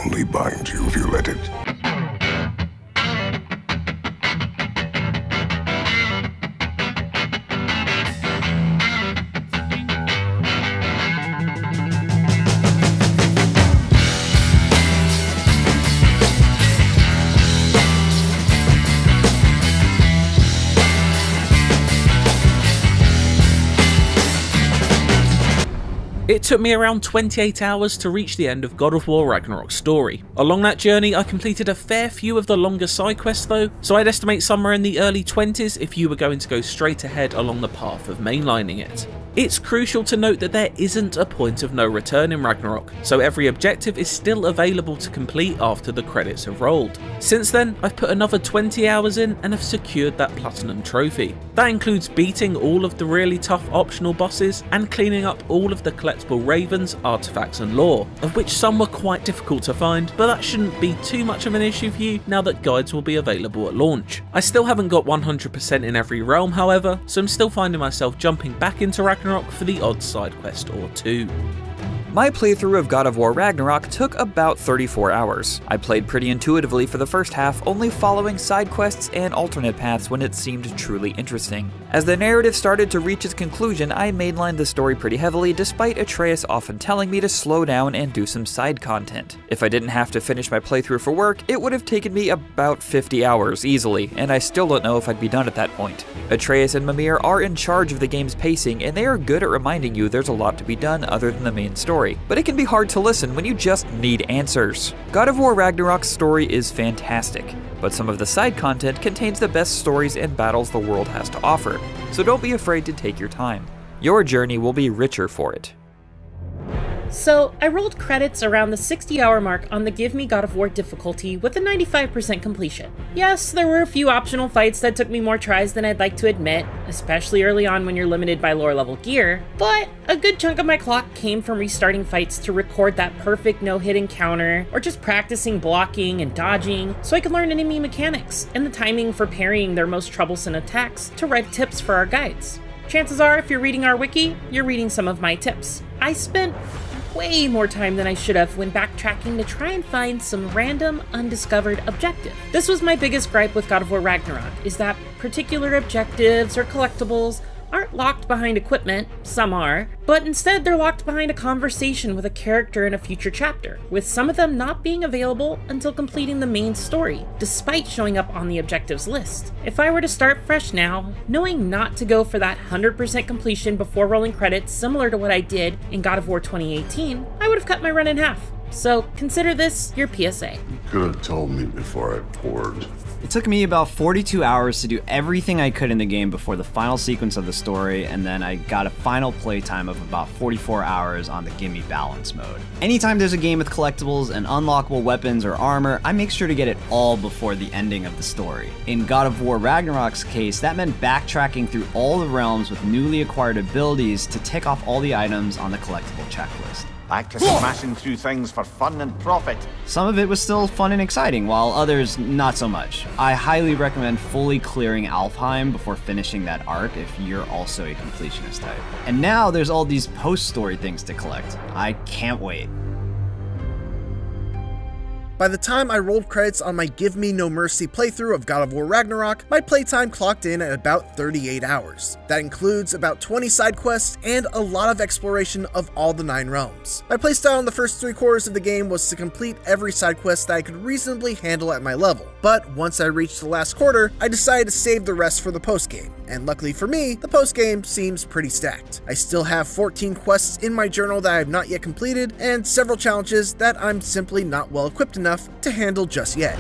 only bind you if you let it. It took me around 28 hours to reach the end of God of War Ragnarok's story. Along that journey I completed a fair few of the longer side quests though, so I'd estimate somewhere in the early 20s if you were going to go straight ahead along the path of mainlining it. It's crucial to note that there isn't a point of no return in Ragnarok, so every objective is still available to complete after the credits have rolled. Since then, I've put another 20 hours in and have secured that platinum trophy. That includes beating all of the really tough optional bosses and cleaning up all of the collectible ravens, artifacts and lore, of which some were quite difficult to find, but that shouldn't be too much of an issue for you now that guides will be available at launch. I still haven't got 100% in every realm however, so I'm still finding myself jumping back into Ragnarok for the odd side quest or two. My playthrough of God of War Ragnarok took about 34 hours. I played pretty intuitively for the first half, only following side quests and alternate paths when it seemed truly interesting. As the narrative started to reach its conclusion, I mainlined the story pretty heavily, despite Atreus often telling me to slow down and do some side content. If I didn't have to finish my playthrough for work, it would have taken me about 50 hours easily, and I still don't know if I'd be done at that point. Atreus and Mimir are in charge of the game's pacing, and they are good at reminding you there's a lot to be done other than the main story. But it can be hard to listen when you just need answers. God of War Ragnarok's story is fantastic, but some of the side content contains the best stories and battles the world has to offer, so don't be afraid to take your time. Your journey will be richer for it. So, I rolled credits around the 60-hour mark on the Give Me God of War difficulty with a 95% completion. Yes, there were a few optional fights that took me more tries than I'd like to admit, especially early on when you're limited by lower level gear, but a good chunk of my clock came from restarting fights to record that perfect no-hit encounter, or just practicing blocking and dodging so I could learn enemy mechanics and the timing for parrying their most troublesome attacks to write tips for our guides. Chances are, if you're reading our wiki, you're reading some of my tips. I spent way more time than I should have when backtracking to try and find some random, undiscovered objective. This was my biggest gripe with God of War Ragnarok, is that particular objectives or collectibles aren't locked behind equipment, some are, but instead they're locked behind a conversation with a character in a future chapter, with some of them not being available until completing the main story, despite showing up on the objectives list. If I were to start fresh now, knowing not to go for that 100% completion before rolling credits similar to what I did in God of War 2018, I would have cut my run in half. So consider this your PSA. You could have told me before I poured. It took me about 42 hours to do everything I could in the game before the final sequence of the story, and then I got a final playtime of about 44 hours on the Gimme Balance mode. Anytime there's a game with collectibles and unlockable weapons or armor, I make sure to get it all before the ending of the story. In God of War Ragnarok's case, that meant backtracking through all the realms with newly acquired abilities to tick off all the items on the collectible checklist. Back to smashing through things for fun and profit. Some of it was still fun and exciting, while others not so much. I highly recommend fully clearing Alfheim before finishing that arc if you're also a completionist type. And now there's all these post-story things to collect. I can't wait. By the time I rolled credits on my Give Me No Mercy playthrough of God of War Ragnarok, my playtime clocked in at about 38 hours. That includes about 20 side quests and a lot of exploration of all the 9 realms. My playstyle in the first 3 quarters of the game was to complete every side quest that I could reasonably handle at my level, but once I reached the last quarter, I decided to save the rest for the post-game. And luckily for me, the post-game seems pretty stacked. I still have 14 quests in my journal that I have not yet completed, and several challenges that I'm simply not well equipped enough to handle just yet.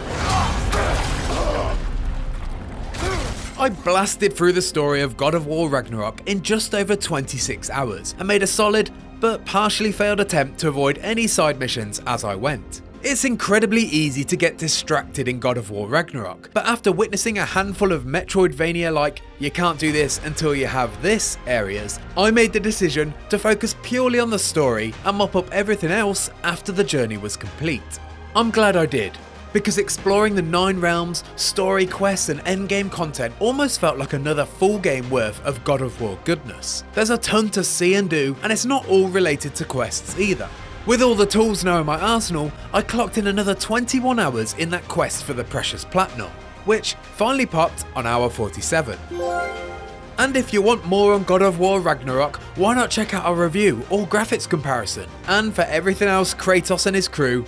I blasted through the story of God of War Ragnarok in just over 26 hours, and made a solid, but partially failed attempt to avoid any side missions as I went. It's incredibly easy to get distracted in God of War Ragnarok, but after witnessing a handful of Metroidvania-like, you can't do this until you have this areas, I made the decision to focus purely on the story and mop up everything else after the journey was complete. I'm glad I did, because exploring the 9 realms, story quests and endgame content almost felt like another full game worth of God of War goodness. There's a ton to see and do, and it's not all related to quests either. With all the tools now in my arsenal, I clocked in another 21 hours in that quest for the precious platinum, which finally popped on hour 47. And if you want more on God of War Ragnarok, why not check out our review or graphics comparison? And for everything else Kratos and his crew,